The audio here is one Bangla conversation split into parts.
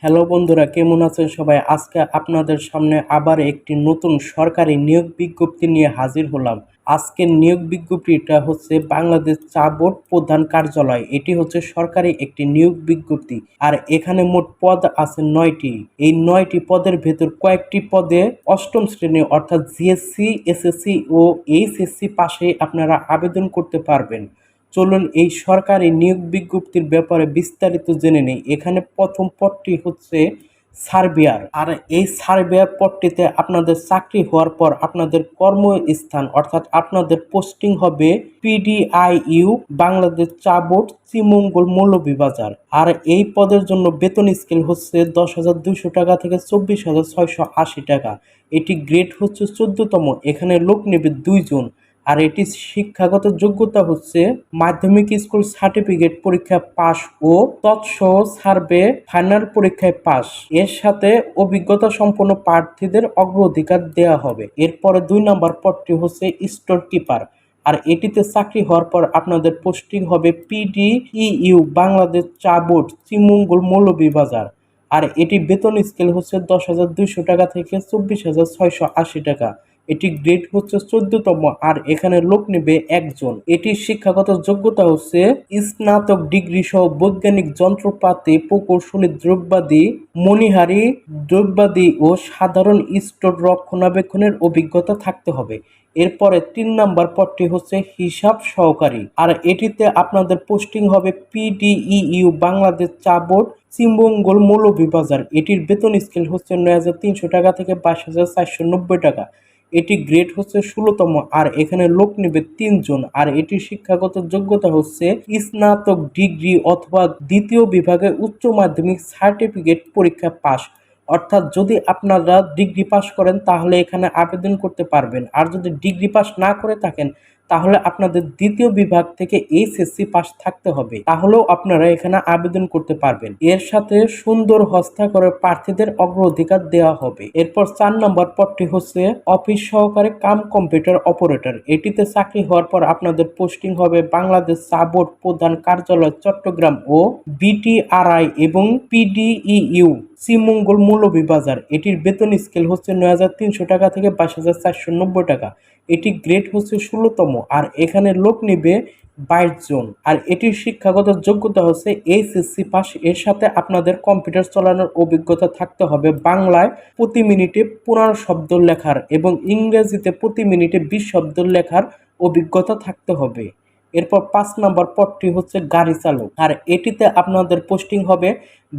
হ্যালো বন্ধুরা, কেমন আছেন সবাই? আজকে আপনাদের সামনে আবার একটি নতুন সরকারি নিয়োগ বিজ্ঞপ্তি নিয়ে হাজির হলাম। আজকের নিয়োগ বিজ্ঞপ্তিটা হচ্ছে বাংলাদেশ চা বোর্ড প্রধান কার্যালয়। এটি হচ্ছে সরকারি একটি নিয়োগ বিজ্ঞপ্তি। আর এখানে মোট পদ আছে 9টি। এই 9টি পদের ভেতর কয়েকটি পদে অষ্টম শ্রেণী অর্থাৎ জিএসসি, এসএসসি ও এইচএসসি পাশে আপনারা আবেদন করতে পারবেন। চলুন এই সরকারি নিয়োগ বিজ্ঞপ্তির ব্যাপারে বিস্তারিত জেনে নেই। এখানে প্রথম পদটি হচ্ছে সার্ভেয়ার। আর এই সার্ভেয়ার পদটিতে আপনাদের চাকরি হওয়ার পর আপনাদের কর্মস্থান অর্থাৎ আপনাদের পোস্টিং হবে পিডিআইইউ বাংলাদেশ চা বোর্ড, শ্রীমঙ্গল, মৌলভীবাজার। আর এই পদের জন্য বেতন স্কেল হচ্ছে 10,200 টাকা থেকে 24,680 টাকা। এটি গ্রেড হচ্ছে 14তম। এখানে লোক নেবে 2 জন। আর এটি শিক্ষাগত যোগ্যতা হচ্ছে মাধ্যমিক স্কুল সার্টিফিকেট পরীক্ষা পাস ও তৎসহ সার্ভে ফাইনাল পরীক্ষায় পাস। এর সাথে অভিজ্ঞতা সম্পন্ন প্রার্থীদের অগ্রাধিকার দেওয়া হবে। এরপরে 2 নম্বর পদটি হচ্ছে স্টোর কিপার। আর এটিতে চাকরি হওয়ার পর আপনাদের পোস্টিং হবে পিডিইইউ বাংলাদেশ চা বোর্ড, শ্রীমঙ্গল, মৌলভীবাজার। আর এটি বেতন স্কেল হচ্ছে 10,200 টাকা থেকে 24,680 টাকা। এটি গ্রেড হচ্ছে 14তম। আর এখানে লোক নেবে 1 জন। এটির শিক্ষাগত যোগ্যতা হচ্ছে স্নাতক ডিগ্রি সহ বৈজ্ঞানিক যন্ত্রপাতি, প্রকৌশলী দ্রব্যাদি, মণিহারি দ্রব্যাদি ও সাধারণ স্টোর রক্ষণাবেক্ষণের অভিজ্ঞতা থাকতে হবে। এরপরে 3 নম্বর পদটি হচ্ছে হিসাব সহকারী। আর এটিতে আপনাদের পোস্টিং হবে পিডিইইউ বাংলাদেশ চা বোর্ড, শ্রীমঙ্গল, মৌলভীবাজার। এটির বেতন স্কেল হচ্ছে 9,300 টাকা থেকে 22,490 টাকা। এটি গ্রেড হচ্ছে 16তম। আর এখানে লোক নেবে 3 জন। আর এটির শিক্ষাগত যোগ্যতা হচ্ছে স্নাতক ডিগ্রি অথবা দ্বিতীয় বিভাগে উচ্চ মাধ্যমিক সার্টিফিকেট পরীক্ষা পাস। অর্থাৎ যদি আপনারা ডিগ্রি পাস করেন তাহলে এখানে আবেদন করতে পারবেন। আর যদি ডিগ্রি পাস না করে থাকেন তাহলে আপনাদের দ্বিতীয় বিভাগ থেকে এইচএসসি পাস থাকতে হবে, তাহলেও আপনারা এখানে আবেদন করতে পারবেন। এর সাথে সুন্দর হস্তাক্ষরের প্রার্থীদের অগ্রাধিকার দেওয়া হবে। এরপর 4 নম্বর পদটি হচ্ছে অফিস সহকারী কাম কম্পিউটার অপারেটর। এটিতে চাকরি হওয়ার পর আপনাদের পোস্টিং হবে বাংলাদেশ চা বোর্ড প্রধান কার্যালয় চট্টগ্রাম ও বিটিআরআই এবং পিডিইইউ শ্রীমঙ্গল, মৌলভীবাজার। এটির বেতন স্কেল হচ্ছে 9,300 টাকা থেকে 22,490 টাকা। এটি গ্রেড হচ্ছে 16তম। আর এখানে লোক নেবে 22 জন। আর এটির শিক্ষাগত যোগ্যতা হচ্ছে এইচএসসি পাস। এর সাথে আপনাদের কম্পিউটার চালানোর অভিজ্ঞতা থাকতে হবে। বাংলায় প্রতি মিনিটে 15 শব্দ লেখার এবং ইংরেজিতে প্রতি মিনিটে 20 শব্দ লেখার অভিজ্ঞতা থাকতে হবে। এরপর 5 নম্বর পদটি হচ্ছে গাড়ি চালক। আর এটিতে আপনাদের পোস্টিং হবে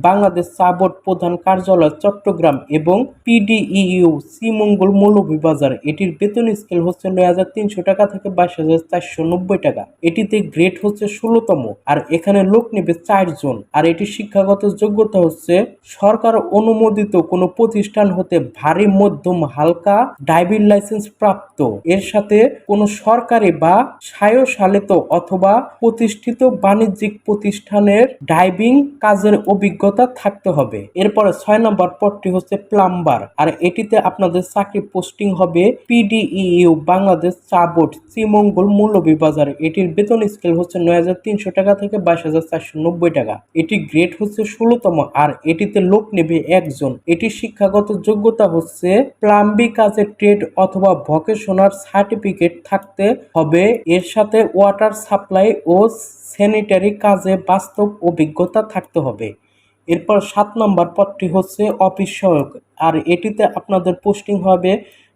বাংলাদেশ চা বোর্ড প্রধান কার্যালয় চট্টগ্রাম এবং পিডিইইউ শ্রীমঙ্গল, মৌলভীবাজার। এটির বেতন স্কেল হচ্ছে 9,300 টাকা থেকে 22,490 টাকা। এটিতে গ্রেড হচ্ছে 16তম। আর এখানে লোক নেবে 4 জন। আর এটির শিক্ষাগত যোগ্যতা হচ্ছে সরকার অনুমোদিত কোনো প্রতিষ্ঠান হতে ভারী, মধ্যম, হালকা ড্রাইভিং লাইসেন্স প্রাপ্ত। এর সাথে কোনো সরকারি বা স্বায়ত্তশাসিত অথবা প্রতিষ্ঠিত বাণিজ্যিক প্রতিষ্ঠানের ড্রাইভিং কাজের অভিজ্ঞতা থাকতে হবে। এরপরে 6 নম্বর পদটি হচ্ছে প্লাম্বার। আর এটিতে আপনাদের চাকরি পোস্টিং হবে পিডিইইউ বাংলাদেশ চা বোর্ড, শ্রীমঙ্গল, মৌলভীবাজার। এটির বেতন স্কেল হচ্ছে 9,300 টাকা থেকে 22,490 টাকা। এটি গ্রেড হচ্ছে 16তম। আর এটিতে লোক নেবে 1 জন। এটির শিক্ষাগত যোগ্যতা হচ্ছে প্লাম্বিং কাজের ট্রেড অথবা ভোকেশনাল সার্টিফিকেট থাকতে হবে। এর সাথে ওয়াটার সাপ্লাই ও স্যানিটারি কাজে বাস্তব অভিজ্ঞতা থাকতে হবে। এরপর 7 নম্বর পদটি হচ্ছে অফিস সহায়ক। আর এটিতে আপনাদের পোস্টিং হবে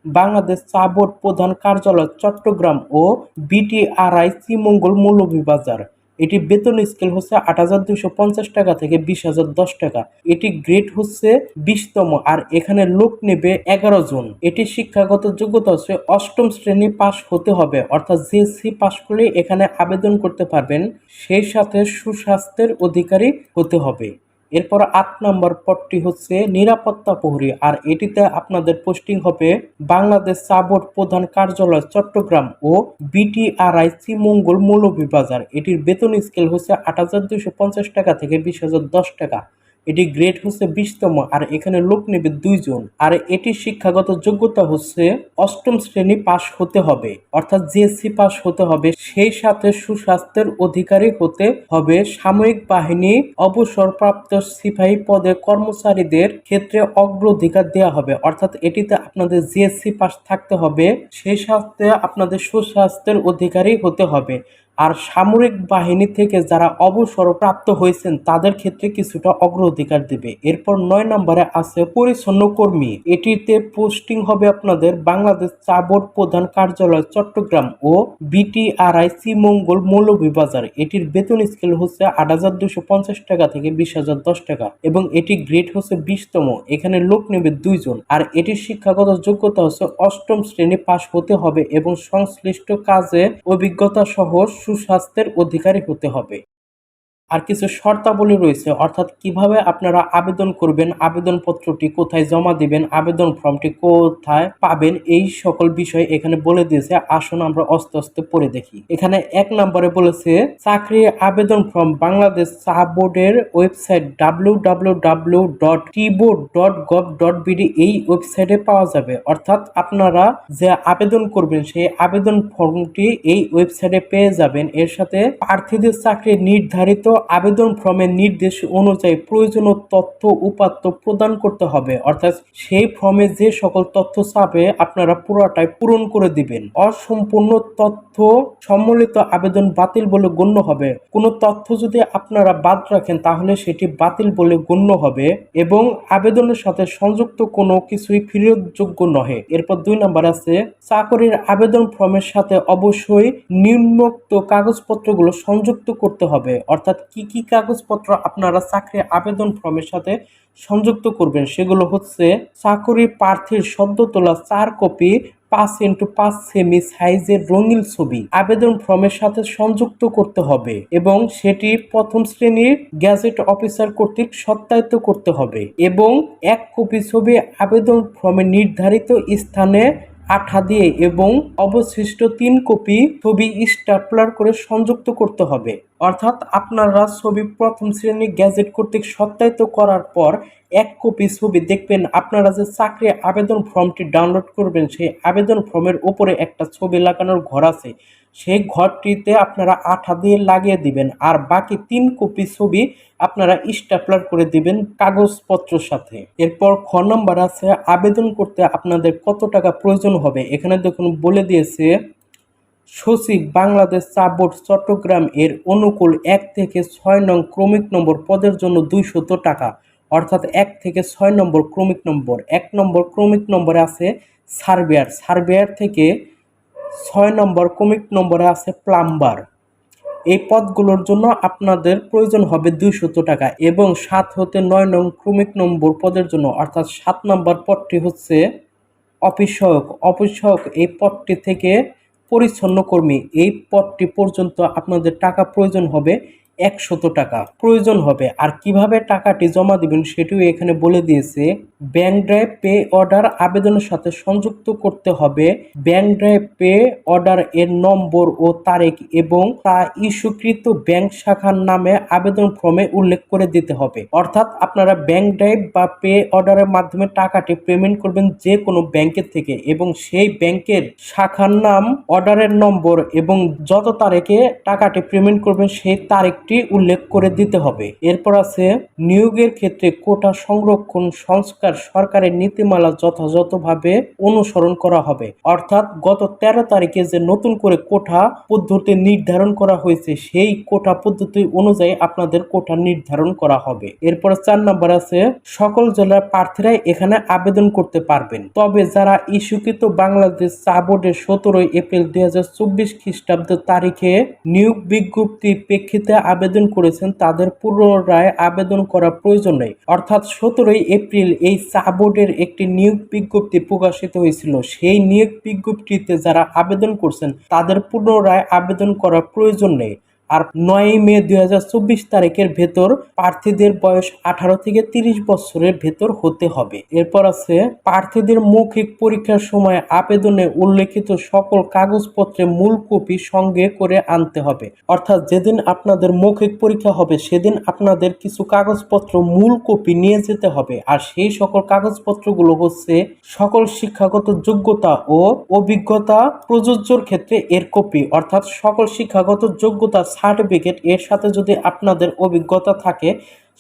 বাংলাদেশ চা বোর্ড প্রধান কার্যালয় চট্টগ্রাম ও বিটিআরআই শ্রীমঙ্গল, মৌলভীবাজার। এটি বেতন স্কেল হচ্ছে 8,250 টাকা থেকে 20,010 টাকা। এটি গ্রেড হচ্ছে 20তম। আর এখানে লোক নেবে 11 জন। এটি শিক্ষাগত যোগ্যতা হচ্ছে অষ্টম শ্রেণী পাস হতে হবে, অর্থাৎ জিএসসি পাস করলে এখানে আবেদন করতে পারবেন। সেই সাথে সুস্বাস্থ্যের অধিকারী হতে হবে। এরপর 8 নম্বর পদটি হচ্ছে নিরাপত্তা প্রহরী। আর এটিতে আপনাদের পোস্টিং হবে বাংলাদেশ চা বোর্ড প্রধান কার্যালয় চট্টগ্রাম ও বিটিআরআই শ্রীমঙ্গল, মৌলভীবাজার। এটির বেতন স্কেল হচ্ছে 8,250 টাকা থেকে 20,010 টাকা। এটি গ্রেড হচ্ছে 20তম, আর এখানে লোক নেবে 2 জন। আর এটির শিক্ষাগত যোগ্যতা হচ্ছে 8ম শ্রেণী পাশ হতে হবে, অর্থাৎ জিএসসি পাশ হতে হবে। সেই সাথে সুস্বাস্থ্যের অধিকারী হতে হবে। সামরিক বাহিনী অবসরপ্রাপ্ত সিপাহী পদে কর্মচারীদের ক্ষেত্রে অগ্রাধিকার দেওয়া হবে, অর্থাৎ এটিতে আপনাদের জিএসসি পাস থাকতে হবে। সেই সাথে আপনাদের সুস্বাস্থ্যের অধিকারী হতে হবে। আর সামরিক বাহিনী থেকে যারা অবসরপ্রাপ্ত হয়েছেন তাদের ক্ষেত্রে কিছুটা অগ্রাধিকার দেবে। এরপর 9 নম্বরে আছে পরিচ্ছন্ন কর্মী। এটিতে পোস্টিং হবে আপনাদের বাংলাদেশ চা বোর্ড প্রধান কার্যালয় চট্টগ্রাম ও বিটিআরআই শ্রীমঙ্গল মৌলভীবাজার। এটির বেতন স্কেল হচ্ছে 8,250 টাকা থেকে 20,010 টাকা এবং এটি গ্রেড হচ্ছে 20তম। এখানে লোক নেবে 2 জন। আর এটির শিক্ষাগত যোগ্যতা হচ্ছে 8ম শ্রেণী পাশ হতে হবে এবং সংশ্লিষ্ট কাজে অভিজ্ঞতা সহ সুস্বাস্থ্যের অধিকারী হতে হবে। আর কিছু শর্তাবলী রয়েছে, অর্থাৎ কিভাবে আপনারা আবেদন করবেন, আবেদনপত্রটি কোথায় জমা দিবেন, আবেদন ফর্মটি কোথায় পাবেন, এই সকল বিষয় এখানে বলে দিয়েছে। আসুন আমরা আস্তে আস্তে পড়ে দেখি। এখানে 1 নম্বরে বলেছে চাকরি আবেদন ফর্ম বাংলাদেশ চা বোর্ডের ওয়েবসাইট www.tboard.gov.bd এই ওয়েবসাইটে পাওয়া যাবে। অর্থাৎ আপনারা যে আবেদন করবেন সেই আবেদন ফর্মটি এই ওয়েবসাইটে পেয়ে যাবেন। এর সাথে প্রার্থীদের চাকরি নির্ধারিত আবেদন ফর্মের নির্দেশ অনুযায়ী প্রয়োজনীয় তথ্য উপাত্ত প্রদান করতে হবে, অর্থাৎ সেই ফর্মে যে সকল তথ্য চাবে আপনারা পুরোটাই পূরণ করে দিবেন। অসম্পূর্ণ তথ্য সম্মিলিত আবেদন বাতিল বলে গণ্য হবে। কোনো তথ্য যদি আপনারা বাদ রাখেন তাহলে সেটি বাতিল বলে গণ্য হবে এবং আবেদনের সাথে সংযুক্ত কোনো কিছুই ফেরতযোগ্য নহে। এরপর 2 নম্বর আছে চাকরির আবেদন ফর্মের সাথে অবশ্যই নিম্নোক্ত কাগজপত্রগুলো সংযুক্ত করতে হবে। অর্থাৎ কি কি কাগজপত্র আপনারা চাকরি আবেদন ফর্মের সাথে সংযুক্ত করবেন সেগুলো হচ্ছে চাকরি প্রার্থীর সদ্য তোলা 4 কপি 5x5 সেমি সাইজের রঙিন ছবি আবেদন ফর্মের সাথে সংযুক্ত করতে হবে এবং সেটি প্রথম শ্রেণীর গ্যাজেট অফিসার কর্তৃক সত্যায়িত করতে হবে এবং 1 কপি ছবি আবেদন ফর্মে নির্ধারিত স্থানে আঠা দিয়ে এবং অবশিষ্ট 3 কপি ছবি স্ট্যাপলার করে সংযুক্ত করতে হবে। অর্থাৎ আপনারা ছবি প্রথম শ্রেণী গ্যাজেট কর্তৃক সত্যায়িত করার পর 1 কপি ছবি দেখবেন। আপনারা যে চাকরি আবেদন ফর্মটি ডাউনলোড করবেন সেই আবেদন ফর্মের উপরে একটা ছবি লাগানোর ঘর আছে, সেই ঘরটিতে আপনারা আঠা দিয়ে লাগিয়ে দিবেন আর বাকি 3 কপি ছবি আপনারা স্ট্যাপলার করে দিবেন কাগজপত্রের সাথে। এরপর খ নম্বর আছে আবেদন করতে আপনাদের কত টাকা প্রয়োজন হবে। এখানে দেখুন বলে দিয়েছে সচিব বাংলাদেশ চা বোর্ড চট্টগ্রাম এর অনুকূল 1 থেকে 6 নং ক্রমিক নম্বর পদের জন্য 200 টাকা, অর্থাৎ 1 থেকে 6 নম্বর ক্রমিক নম্বর। 1 নম্বর ক্রমিক নম্বরে আছে সার্ভেয়ার থেকে 6 নম্বর ক্রমিক নম্বরে আছে প্লাম্বার। এই পদগুলোর জন্য আপনাদের প্রয়োজন হবে 200 টাকা এবং 7 হতে 9 নং ক্রমিক নম্বর পদের জন্য, অর্থাৎ 7 নম্বর পদটি হচ্ছে অফিস সহায়ক। এই পদটি থেকে পরিচ্ছন্ন কর্মী এই পদটি পর্যন্ত আপনাদের টাকা প্রয়োজন হবে 100 টাকা প্রয়োজন হবে। আর কিভাবে টাকাটি জমা দিবেন সেটিও এখানে বলে দিয়েছে। ব্যাংক ড্রাইভ পে অর্ডার আবেদনের সাথে সংযুক্ত করতে হবে ব্যাংক ড্রাইভ পে অর্ডার এর নম্বর ও তারিখ এবং তা ইস্যুকৃত ব্যাংক শাখার নামে আবেদন ফর্মে উল্লেখ করে দিতে হবে। অর্থাৎ আপনারা ব্যাংক ড্রাইভ বা পে অর্ডারের মাধ্যমে টাকাটি পেমেন্ট করবেন যে কোনো ব্যাংকের থেকে এবং সেই ব্যাংকের শাখার নাম, অর্ডারের নম্বর এবং যত তারিখে টাকাটি পেমেন্ট করবেন সেই তারিখটি উল্লেখ করে দিতে হবে। এরপর আছে নিয়োগের ক্ষেত্রে কোটা সংরক্ষণ সংস্কার সরকারের নীতিমালা যথাযথভাবে অনুসরণ করা হবে। অর্থাৎ গত 13 তারিখে যে নতুন করে কোটা পদ্ধতি নির্ধারণ করা হয়েছে সেই কোটা পদ্ধতি অনুযায়ী আপনাদের কোটা নির্ধারণ করা হবে। এরপর 4 নম্বর আছে সকল জেলার প্রার্থীরাই এখানে আবেদন করতে পারবেন, তবে যারা ইস্যুকৃত বাংলাদেশ চা বোর্ডের 17 এপ্রিল 2024 খ্রিস্টাব্দ তারিখে নিয়োগ বিজ্ঞপ্তির প্রেক্ষিতে আবেদন করেছেন তাদের পুনরায় আবেদন করা প্রয়োজন নেই। অর্থাৎ 17 এপ্রিল এই চা বোর্ডের একটি নিয়োগ বিজ্ঞপ্তি প্রকাশিত হয়েছিল, সেই নিয়োগ বিজ্ঞপ্তিতে যারা আবেদন করছেন তাদের পুনরায় আবেদন করার প্রয়োজন নেই। আর 9 মে 2024 তারিখের ভেতর প্রার্থীদের বয়স 18 থেকে 30 বছরের ভেতর হতে হবে। এরপর আছে প্রার্থীদের মৌখিক পরীক্ষার সময় আবেদনে উল্লেখিত সকল কাগজপত্রের মূল কপি সঙ্গে করে আনতে হবে। অর্থাৎ যেদিন আপনাদের মৌখিক পরীক্ষা হবে সেদিন আপনাদের কিছু কাগজপত্র মূল কপি নিয়ে যেতে হবে। আর সেই সকল কাগজপত্রগুলো হচ্ছে সকল শিক্ষাগত যোগ্যতা ও অভিজ্ঞতা প্রযোজ্যর ক্ষেত্রে এর কপি, অর্থাৎ সকল শিক্ষাগত যোগ্যতা সার্টিফিকেট, এর সাথে যদি আপনাদের অভিজ্ঞতা থাকে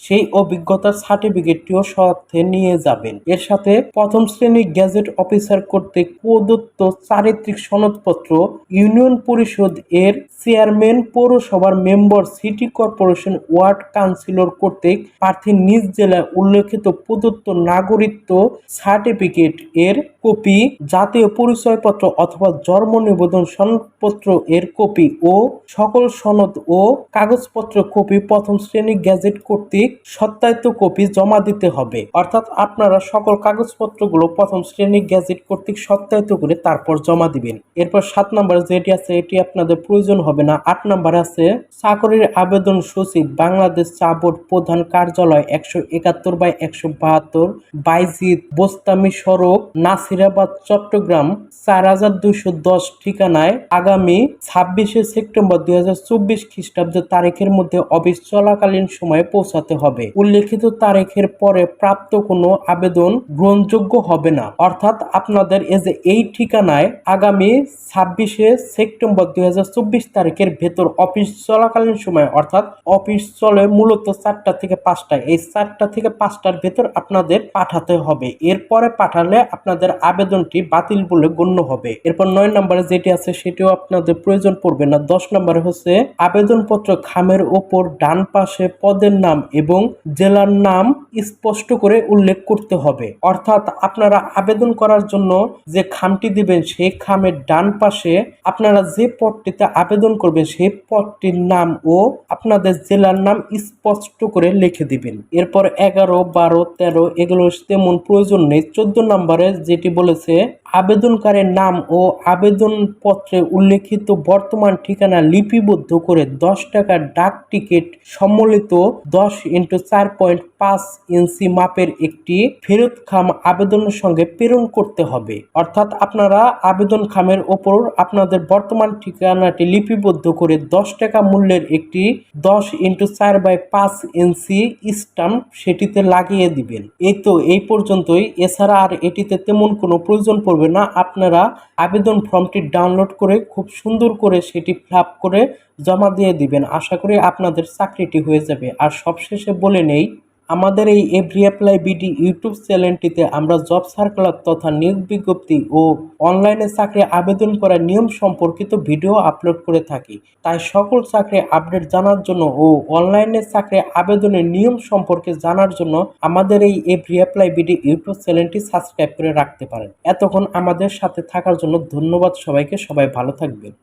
সেই অভিজ্ঞতার সার্টিফিকেটটিও সাথে নিয়ে যাবেন। এর সাথে প্রথম শ্রেণী গেজেট অফিসার কর্তৃক প্রদত্ত চারিত্রিক সনদপত্র, ইউনিয়ন পরিষদ এর চেয়ারম্যান, পৌরসভার member, city corporation, ward councillor কর্তৃক প্রার্থীর নিজ জেলায় উল্লেখিত প্রদত্ত নাগরিকত্ব সার্টিফিকেট এর কপি, জাতীয় পরিচয়পত্র অথবা জন্ম নিবন্ধন সনদপত্র এর কপি ও সকল সনদ ও কাগজপত্র কপি প্রথম শ্রেণী গেজেট কর্তৃক সত্যায়িত কপি জমা দিতে হবে। অর্থাৎ আপনারা সকল কাগজপত্রগুলো প্রথম শ্রেণী গেজেট কর্তৃক সত্যায়িত করে তারপর জমা দিবেন। এরপর 7 নম্বরে যেটি আছে এটি আপনাদের প্রয়োজন হবে না। 8 নম্বরে আছে চাকরির আবেদন সচিব, বাংলাদেশ চা বোর্ড, প্রধান কার্যালয়, 171/172, বাইজিদ বোস্তামি সড়ক, নাসিরাবাদ, চট্টগ্রাম 4210 ঠিকানায় আগামী 26শে সেপ্টেম্বর 2024 খ্রিস্টাব্দ তারিখের মধ্যে অফিস চলাকালীন সময়ে পৌঁছাতে হবে। উল্লেখিত তারিখের পরে প্রাপ্ত কোনো আবেদন গ্রহণযোগ্য হবে না। অর্থাৎ আপনাদের এই ঠিকানায় আগামী 26শে সেপ্টেম্বর 2024 তারিখের ভেতর অফিস চলাকালীন সময়, অর্থাৎ অফিস চলে মূলত 4টা থেকে 5টায়, এই 4টা থেকে 5টার ভেতর আপনাদের পাঠাতে হবে। এরপরে পাঠালে আপনাদের আবেদনটি বাতিল বলে গণ্য হবে। এরপর 9 নম্বরে যেটি আছে সেটিও আপনাদের প্রয়োজন পড়বে না। 10 নম্বরে হচ্ছে আবেদনপত্র খামের ওপর ডান পাশে পদের নাম এবং জেলার নাম স্পষ্ট করে উল্লেখ করতে হবে। অর্থাৎ আপনারা আবেদন করার জন্য যে খামটি দিবেন সেই খামের ডান পাশে আপনারা যে পদটিতে আবেদন করবেন সেই পদটির নাম ও আপনাদের জেলার নাম স্পষ্ট করে লিখে দিবেন। এরপর 11, 12, 13 এগুলো তেমন প্রয়োজন নেই। 14 নম্বরে যেটি বলেছে আবেদনকারীর নাম ও আবেদনপত্রে উল্লেখিত বর্তমান ঠিকানা লিপিবদ্ধ করে 10 টাকার ডাক টিকিট সম্বলিত 10x4.5 ইঞ্চি মাপের একটি ফেরত খাম আবেদনের সঙ্গে প্রেরণ করতে হবে। অর্থাৎ আপনারা আবেদন খামের ওপর আপনাদের বর্তমান ঠিকানাটি লিপিবদ্ধ করে 10 টাকা মূল্যের একটি 10x4/5 ইঞ্চি স্ট্যাম্প সেটিতে লাগিয়ে দিবেন। এই পর্যন্তই। এছাড়া আর এটিতে তেমন কোনো প্রয়োজন পড়বে না। আপনারা আবেদন ফর্মটি ডাউনলোড করে খুব সুন্দর করে সেটি ফিল আপ করে জমা দিয়ে দিবেন। আশা করি আপনাদের চাকরিটি হয়ে যাবে। আর সবশেষে বলে নেই, আমাদের এই এভরি অ্যাপ্লাই বিডি ইউটিউব চ্যানেলটিতে আমরা জব সার্কুলার তথা নিয়োগ বিজ্ঞপ্তি ও অনলাইনে চাকরি আবেদন করার নিয়ম সম্পর্কিত ভিডিও আপলোড করে থাকি। তাই সকল চাকরি আপডেট জানার জন্য ও অনলাইনে চাকরি আবেদনের নিয়ম সম্পর্কে জানার জন্য আমাদের এই এভরি অ্যাপ্লাই বিডি ইউটিউব চ্যানেলটি সাবস্ক্রাইব করে রাখতে পারেন। এতক্ষণ আমাদের সাথে থাকার জন্য ধন্যবাদ সবাইকে। সবাই ভালো থাকবেন।